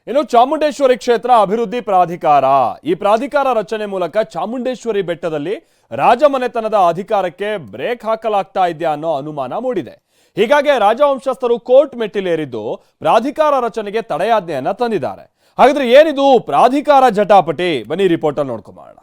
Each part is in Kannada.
ಇನ್ನು ಚಾಮುಂಡೇಶ್ವರಿ ಕ್ಷೇತ್ರ ಅಭಿವೃದ್ಧಿ ಪ್ರಾಧಿಕಾರ ಈ ಪ್ರಾಧಿಕಾರ ರಚನೆ ಮೂಲಕ ಚಾಮುಂಡೇಶ್ವರಿ ಬೆಟ್ಟದಲ್ಲಿ ರಾಜಮನೆತನದ ಅಧಿಕಾರಕ್ಕೆ ಬ್ರೇಕ್ ಹಾಕಲಾಗ್ತಾ ಇದೆಯಾ ಅನ್ನೋ ಅನುಮಾನ ಮೂಡಿದೆ. ಹೀಗಾಗಿ ರಾಜವಂಶಸ್ಥರು ಕೋರ್ಟ್ ಮೆಟ್ಟಿಲೇರಿದ್ದು ಪ್ರಾಧಿಕಾರ ರಚನೆಗೆ ತಡೆಯಾಜ್ಞೆಯನ್ನ ತಂದಿದ್ದಾರೆ. ಹಾಗಾದ್ರೆ ಏನಿದು ಪ್ರಾಧಿಕಾರ ಜಟಾಪಟಿ? ಬನ್ನಿ ರಿಪೋರ್ಟ್ ಅಲ್ಲಿ ನೋಡ್ಕೊಂಬೋಣ.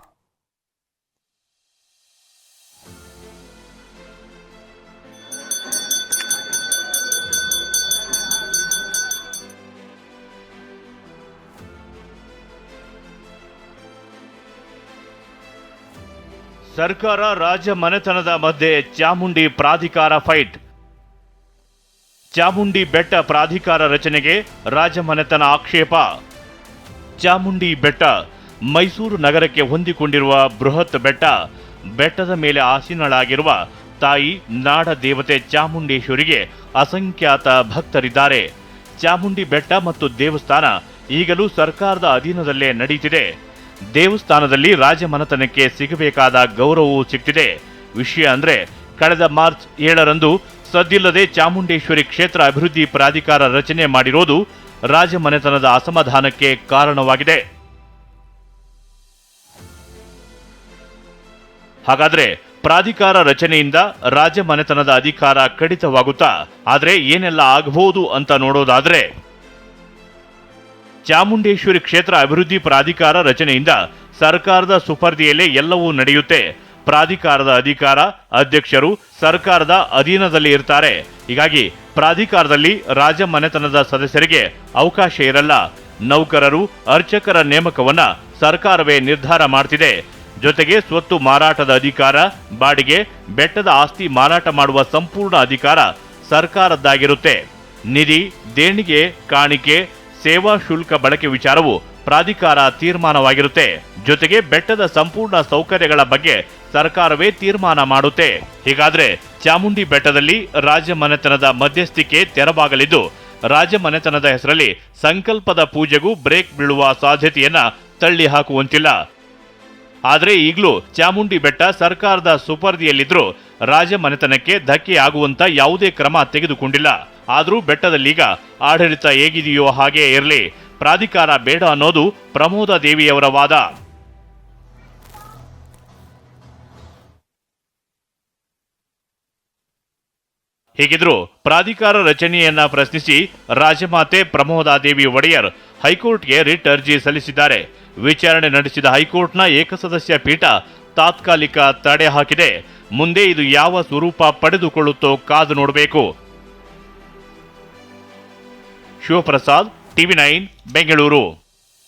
ಸರ್ಕಾರ ರಾಜ ಮನೆತನದ ಮಧ್ಯೆ ಚಾಮುಂಡಿ ಪ್ರಾಧಿಕಾರ ಫೈಟ್. ಚಾಮುಂಡಿ ಬೆಟ್ಟ ಪ್ರಾಧಿಕಾರ ರಚನೆಗೆ ರಾಜಮನೆತನ ಆಕ್ಷೇಪ. ಚಾಮುಂಡಿ ಬೆಟ್ಟ ಮೈಸೂರು ನಗರಕ್ಕೆ ಹೊಂದಿಕೊಂಡಿರುವ ಬೃಹತ್ ಬೆಟ್ಟ. ಬೆಟ್ಟದ ಮೇಲೆ ಆಸೀನಳಾಗಿರುವ ತಾಯಿ ನಾಡ ದೇವತೆ ಚಾಮುಂಡೇಶ್ವರಿಗೆ ಅಸಂಖ್ಯಾತ ಭಕ್ತರಿದ್ದಾರೆ. ಚಾಮುಂಡಿ ಬೆಟ್ಟ ಮತ್ತು ದೇವಸ್ಥಾನ ಈಗಲೂ ಸರ್ಕಾರದ ಅಧೀನದಲ್ಲೇ ನಡೆಯುತ್ತಿದೆ. ದೇವಸ್ಥಾನದಲ್ಲಿ ರಾಜಮನೆತನಕ್ಕೆ ಸಿಗಬೇಕಾದ ಗೌರವವೂ ಸಿಗ್ತಿದೆ. ವಿಷಯ ಅಂದ್ರೆ ಕಳೆದ ಮಾರ್ಚ್ 7ರಂದು ಸದ್ದಿಲ್ಲದೆ ಚಾಮುಂಡೇಶ್ವರಿ ಕ್ಷೇತ್ರ ಅಭಿವೃದ್ಧಿ ಪ್ರಾಧಿಕಾರ ರಚನೆ ಮಾಡಿರೋದು ರಾಜಮನೆತನದ ಅಸಮಾಧಾನಕ್ಕೆ ಕಾರಣವಾಗಿದೆ. ಹಾಗಾದ್ರೆ ಪ್ರಾಧಿಕಾರ ರಚನೆಯಿಂದ ರಾಜಮನೆತನದ ಅಧಿಕಾರ ಕಡಿತವಾಗುತ್ತಾ? ಆದ್ರೆ ಏನೆಲ್ಲ ಆಗಬಹುದು ಅಂತ ನೋಡೋದಾದ್ರೆ, ಚಾಮುಂಡೇಶ್ವರಿ ಕ್ಷೇತ್ರ ಅಭಿವೃದ್ಧಿ ಪ್ರಾಧಿಕಾರ ರಚನೆಯಿಂದ ಸರ್ಕಾರದ ಸುಪರ್ದಿಯಲ್ಲೇ ಎಲ್ಲವೂ ನಡೆಯುತ್ತೆ. ಪ್ರಾಧಿಕಾರದ ಅಧಿಕಾರ, ಅಧ್ಯಕ್ಷರು ಸರ್ಕಾರದ ಅಧೀನದಲ್ಲಿ ಇರ್ತಾರೆ. ಹೀಗಾಗಿ ಪ್ರಾಧಿಕಾರದಲ್ಲಿ ರಾಜಮನೆತನದ ಸದಸ್ಯರಿಗೆ ಅವಕಾಶ ಇರಲ್ಲ. ನೌಕರರು, ಅರ್ಚಕರ ನೇಮಕವನ್ನ ಸರ್ಕಾರವೇ ನಿರ್ಧಾರ ಮಾಡ್ತಿದೆ. ಜೊತೆಗೆ ಸ್ವತ್ತು ಮಾರಾಟದ ಅಧಿಕಾರ, ಬಾಡಿಗೆ, ಬೆಟ್ಟದ ಆಸ್ತಿ ಮಾರಾಟ ಮಾಡುವ ಸಂಪೂರ್ಣ ಅಧಿಕಾರ ಸರ್ಕಾರದ್ದಾಗಿರುತ್ತೆ. ನಿಧಿ, ದೇಣಿಗೆ, ಕಾಣಿಕೆ, ಸೇವಾ ಶುಲ್ಕ ಬಳಕೆ ವಿಚಾರವು ಪ್ರಾಧಿಕಾರ ತೀರ್ಮಾನವಾಗಿರುತ್ತೆ. ಜೊತೆಗೆ ಬೆಟ್ಟದ ಸಂಪೂರ್ಣ ಸೌಕರ್ಯಗಳ ಬಗ್ಗೆ ಸರ್ಕಾರವೇ ತೀರ್ಮಾನ ಮಾಡುತ್ತೆ. ಹೀಗಾದ್ರೆ ಚಾಮುಂಡಿ ಬೆಟ್ಟದಲ್ಲಿ ರಾಜಮನೆತನದ ಮಧ್ಯಸ್ಥಿಕೆ ತೆರವಾಗಲಿದ್ದು, ರಾಜಮನೆತನದ ಹೆಸರಲ್ಲಿ ಸಂಕಲ್ಪದ ಪೂಜೆಗೂ ಬ್ರೇಕ್ ಬೀಳುವ ಸಾಧ್ಯತೆಯನ್ನ ತಳ್ಳಿ ಹಾಕುವಂತಿಲ್ಲ. ಆದ್ರೆ ಈಗಲೂ ಚಾಮುಂಡಿ ಬೆಟ್ಟ ಸರ್ಕಾರದ ಸುಪರ್ದಿಯಲ್ಲಿದ್ರೂ ರಾಜಮನೆತನಕ್ಕೆ ಧಕ್ಕೆ ಆಗುವಂತ ಯಾವುದೇ ಕ್ರಮ ತೆಗೆದುಕೊಂಡಿಲ್ಲ. ಆದ್ರೂ ಬೆಟ್ಟದಲ್ಲೀಗ ಆಡಳಿತ ಹೇಗಿದೆಯೋ ಹಾಗೇ ಇರಲಿ, ಪ್ರಾಧಿಕಾರ ಬೇಡ ಅನ್ನೋದು ಪ್ರಮೋದ ದೇವಿಯವರ ವಾದ. ಹೀಗಿದ್ರೂ ಪ್ರಾಧಿಕಾರ ರಚನೆಯನ್ನ ಪ್ರಶ್ನಿಸಿ ರಾಜಮಾತೆ ಪ್ರಮೋದಾದೇವಿ ಒಡೆಯರ್ ಹೈಕೋರ್ಟ್ಗೆ ರಿಟ್ ಅರ್ಜಿ ಸಲ್ಲಿಸಿದ್ದಾರೆ. ವಿಚಾರಣೆ ನಡೆಸಿದ ಹೈಕೋರ್ಟ್ನ ಏಕಸದಸ್ಯ ಪೀಠ ತಾತ್ಕಾಲಿಕ ತಡೆ ಹಾಕಿದೆ. ಮುಂದೆ ಇದು ಯಾವ ಸ್ವರೂಪ ಪಡೆದುಕೊಳ್ಳುತ್ತೋ ಕಾದು ನೋಡಬೇಕು. ಶಿವಪ್ರಸಾದ್, ಟಿವಿ9 ಬೆಂಗಳೂರು.